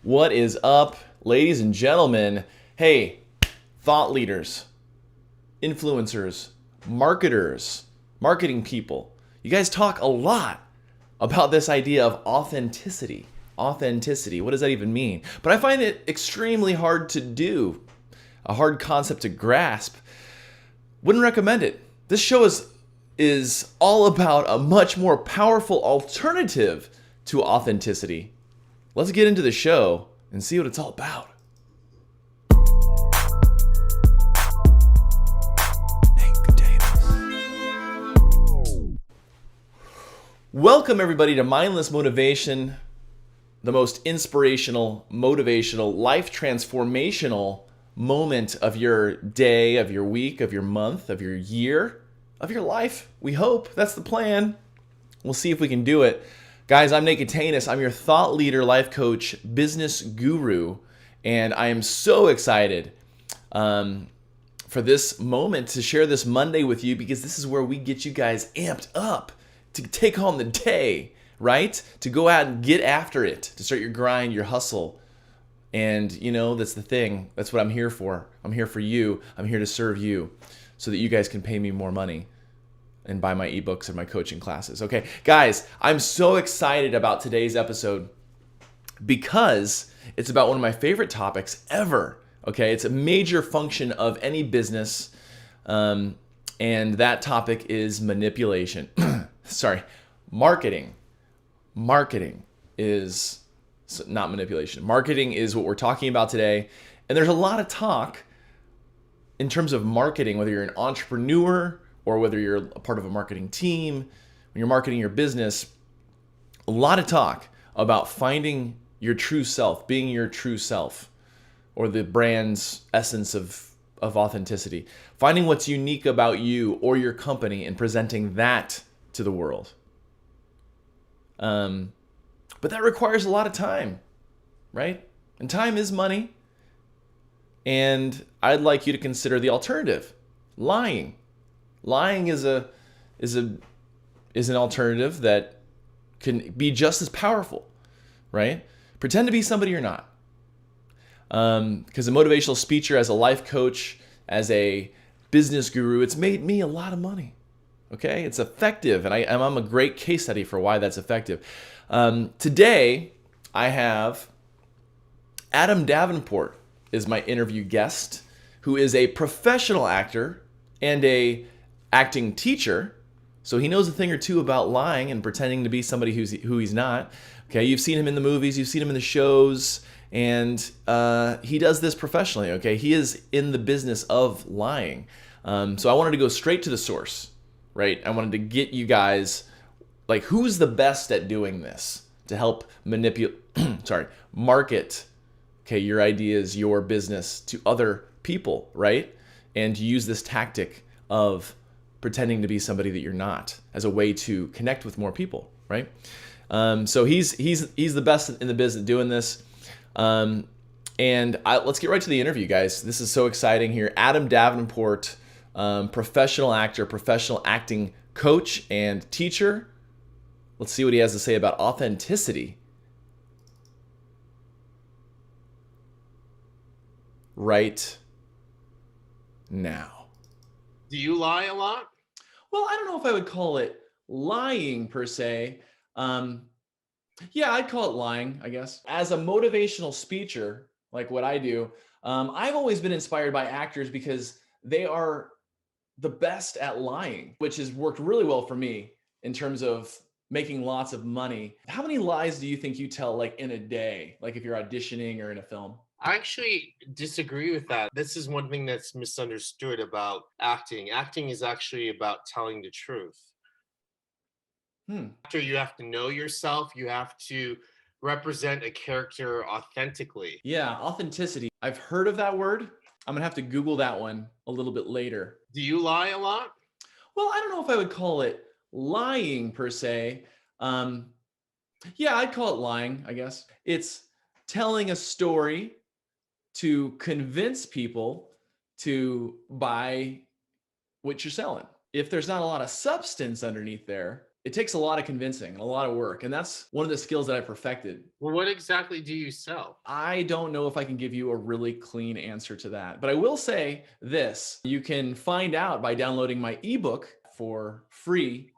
What is up, ladies and gentlemen? Hey, thought leaders, influencers, marketers, marketing people. You guys talk a lot about this idea of authenticity. Authenticity, what does that even mean? But I find it extremely hard to do, a hard concept to grasp. Wouldn't recommend it. This show is all about a much more powerful alternative to authenticity. Let's get into the show and see what it's all about. Welcome everybody to Mindless Motivation, the most inspirational, motivational, life transformational moment of your day, of your week, of your month, of your year, of your life. We hope. That's the plan. We'll see if we can do it. Guys, I'm Naked Tanis. I'm your thought leader, life coach, business guru, and I am so excited for this moment to share this Monday with you, because this is where we get you guys amped up to take on the day, right? To go out and get after it, to start your grind, your hustle. And you know, that's the thing. That's what I'm here for. I'm here for you. I'm here to serve you so that you guys can pay me more money and buy my ebooks and my coaching classes. Okay, guys, I'm so excited about today's episode because it's about one of my favorite topics ever. Okay, it's a major function of any business, and that topic is manipulation. Marketing. Marketing is not manipulation. Marketing is what we're talking about today, and there's a lot of talk in terms of marketing, whether you're an entrepreneur or whether you're a part of a marketing team, when you're marketing your business, a lot of talk about finding your true self, being your true self, or the brand's essence of authenticity, finding what's unique about you or your company and presenting that to the world. But that requires a lot of time, right? And time is money. And I'd like you to consider the alternative, lying. Lying is an alternative that can be just as powerful, right? Pretend to be somebody you're not. Because a motivational speaker, as a life coach, as a business guru, it's made me a lot of money. Okay, it's effective, and I'm a great case study for why that's effective. Today, I have Adam Davenport is my interview guest, who is a professional actor and a acting teacher, so he knows a thing or two about lying and pretending to be somebody who he's not. Okay, you've seen him in the movies, you've seen him in the shows, and he does this professionally. Okay, he is in the business of lying. So I wanted to go straight to the source, right? I wanted to get you guys, like, who's the best at doing this to help market, okay, your ideas, your business to other people, right? And use this tactic of pretending to be somebody that you're not as a way to connect with more people, right? So he's the best in the business doing this. Let's get right to the interview, guys. This is so exciting here. Adam Davenport, professional actor, professional acting coach and teacher. Let's see what he has to say about authenticity right now. Do you lie a lot? Well, I don't know if I would call it lying per se. Yeah, I'd call it lying, I guess. As a motivational speaker, like what I do, I've always been inspired by actors because they are the best at lying, which has worked really well for me in terms of making lots of money. How many lies do you think you tell, like, in a day, like if you're auditioning or in a film? I actually disagree with that. This is one thing that's misunderstood about acting. Acting is actually about telling the truth. After you have to know yourself, you have to represent a character authentically. Yeah, authenticity. I've heard of that word. I'm gonna have to Google that one a little bit later. Do you lie a lot? Well, I don't know if I would call it lying per se. Yeah, I'd call it lying, I guess. It's telling a story to convince people to buy what you're selling. If there's not a lot of substance underneath there, It takes a lot of convincing and a lot of work. And that's one of the skills that I perfected. Well, what exactly do you sell? I don't know if I can give you a really clean answer to that, but I will say this. You can find out by downloading my ebook for free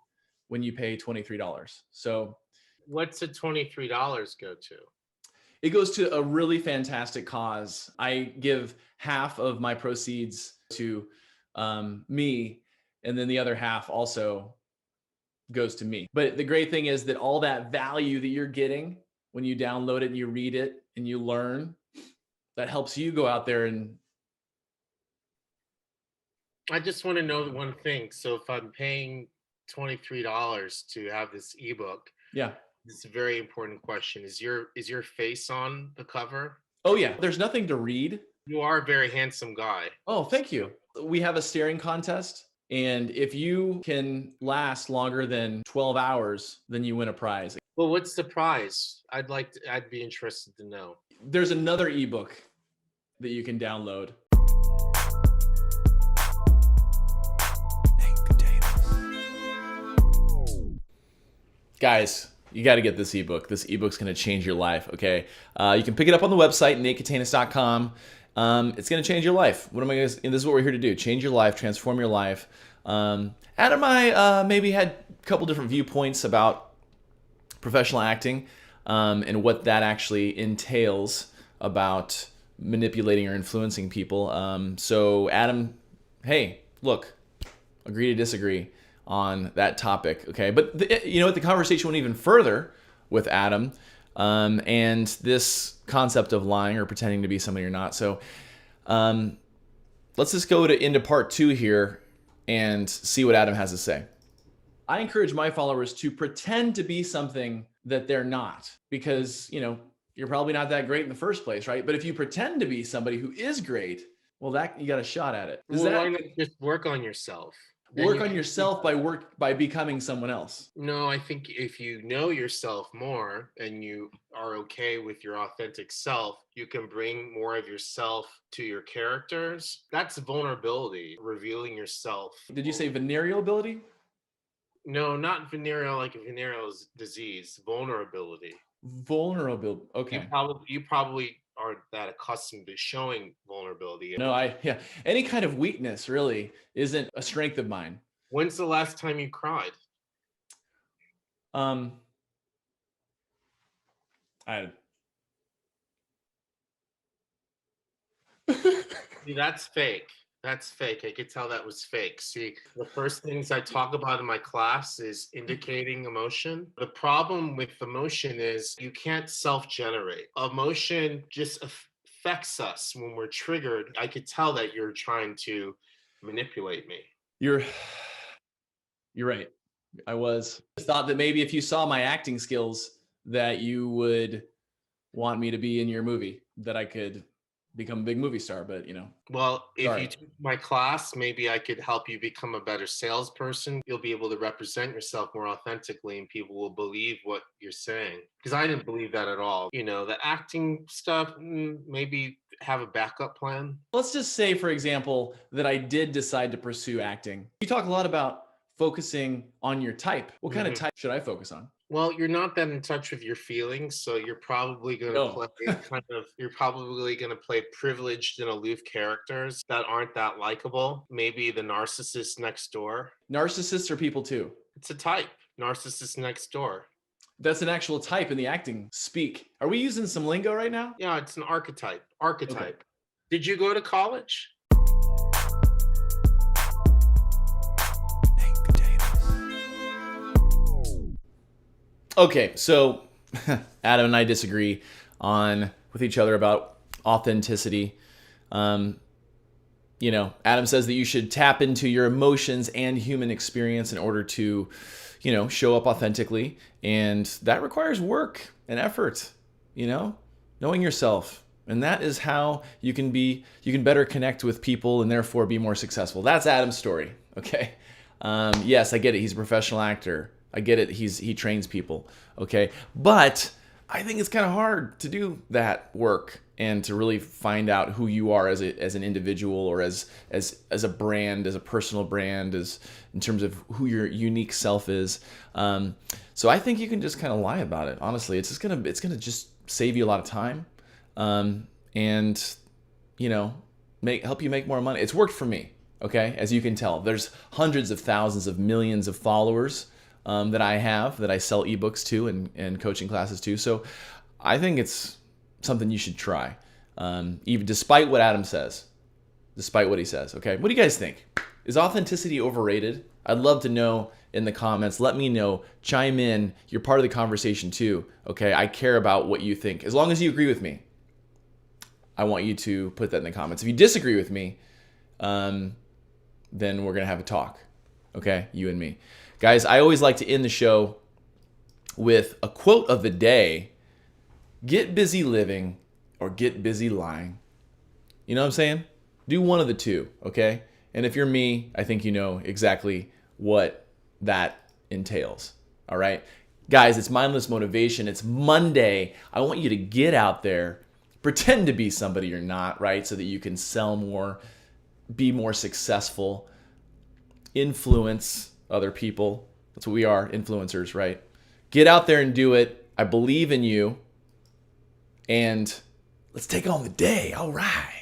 when you pay $23. So What's the $23 go to? it goes to a really fantastic cause. I give half of my proceeds to me, and then the other half also goes to me. But the great thing is that all that value that you're getting when you download it and you read it and you learn, that helps you go out there and I just want to know one thing. So if I'm paying $23 to have this ebook, yeah. this is a very important question. Is your face on the cover? Oh yeah, there's nothing to read. You are a very handsome guy. Oh, thank you. We have a staring contest, and if you can last longer than 12 hours, then you win a prize. Well, what's the prize? I'd be interested to know. There's another ebook that you can download. Guys, you got to get this ebook. This ebook's going to change your life, okay? You can pick it up on the website, natecatanus.com. It's going to change your life. This is what we're here to do. Change your life, transform your life. Adam and I maybe had a couple different viewpoints about professional acting and what that actually entails about manipulating or influencing people. So Adam, hey, look, agree to disagree on that topic, okay? But you know what? The conversation went even further with Adam and this concept of lying or pretending to be somebody you're not. So let's just go into part 2 here and see what Adam has to say. I encourage my followers to pretend to be something that they're not, because, you know, you're probably not that great in the first place, right? But if you pretend to be somebody who is great, well, that you got a shot at it. Why not just work on yourself? Work on yourself by becoming someone else. No, I think if you know yourself more and you are okay with your authentic self, you can bring more of yourself to your characters. That's vulnerability, revealing yourself. Did you say venereal ability? No, not venereal like a venereal disease. Vulnerability. Vulnerability. Okay. You probably aren't that accustomed to showing vulnerability. No, any kind of weakness really isn't a strength of mine. When's the last time you cried? See, that's fake. That's fake. I could tell that was fake. See, the first things I talk about in my class is indicating emotion. The problem with emotion is you can't self-generate. Emotion just affects us when we're triggered. I could tell that you're trying to manipulate me. You're right. I thought that maybe if you saw my acting skills that you would want me to be in your movie, that I could become a big movie star, but you know. Well, if you took my class, maybe I could help you become a better salesperson. You'll be able to represent yourself more authentically and people will believe what you're saying. Because I didn't believe that at all. You know, the acting stuff, maybe have a backup plan. Let's just say, for example, that I did decide to pursue acting. You talk a lot about focusing on your type. What kind of type should I focus on? Well, you're not that in touch with your feelings, so you're probably going to you're probably going to play privileged and aloof characters that aren't that likable. Maybe the narcissist next door. Narcissists are people too. It's a type. Narcissist next door. That's an actual type in the acting speak. Are we using some lingo right now? Yeah, it's an archetype. Okay. Did you go to college? Okay, so Adam and I disagree with each other about authenticity. You know, Adam says that you should tap into your emotions and human experience in order to, you know, show up authentically. And that requires work and effort, you know, knowing yourself. And that is how you can better connect with people and therefore be more successful. That's Adam's story, okay? Yes, I get it. He's a professional actor. I get it. He trains people. Okay. But I think it's kind of hard to do that work and to really find out who you are as an individual, or as a brand, as a personal brand, as in terms of who your unique self is. So I think you can just kind of lie about it. Honestly, it's gonna just save you a lot of time, and help you make more money. It's worked for me. Okay, as you can tell, there's hundreds of thousands of millions of followers that I have, that I sell ebooks to and coaching classes to. So I think it's something you should try, even despite what Adam says, despite what he says. Okay, what do you guys think? Is authenticity overrated? I'd love to know in the comments. Let me know. Chime in. You're part of the conversation too. Okay, I care about what you think. As long as you agree with me, I want you to put that in the comments. If you disagree with me, then we're gonna have a talk. Okay, you and me. Guys, I always like to end the show with a quote of the day. Get busy living or get busy lying. You know what I'm saying? Do one of the two, okay? And if you're me, I think you know exactly what that entails, all right? Guys, it's Mindless Motivation. It's Monday. I want you to get out there, pretend to be somebody you're not, right? So that you can sell more, be more successful, influence other people. That's what we are, influencers, right? Get out there and do it. I believe in you. And let's take on the day. All right.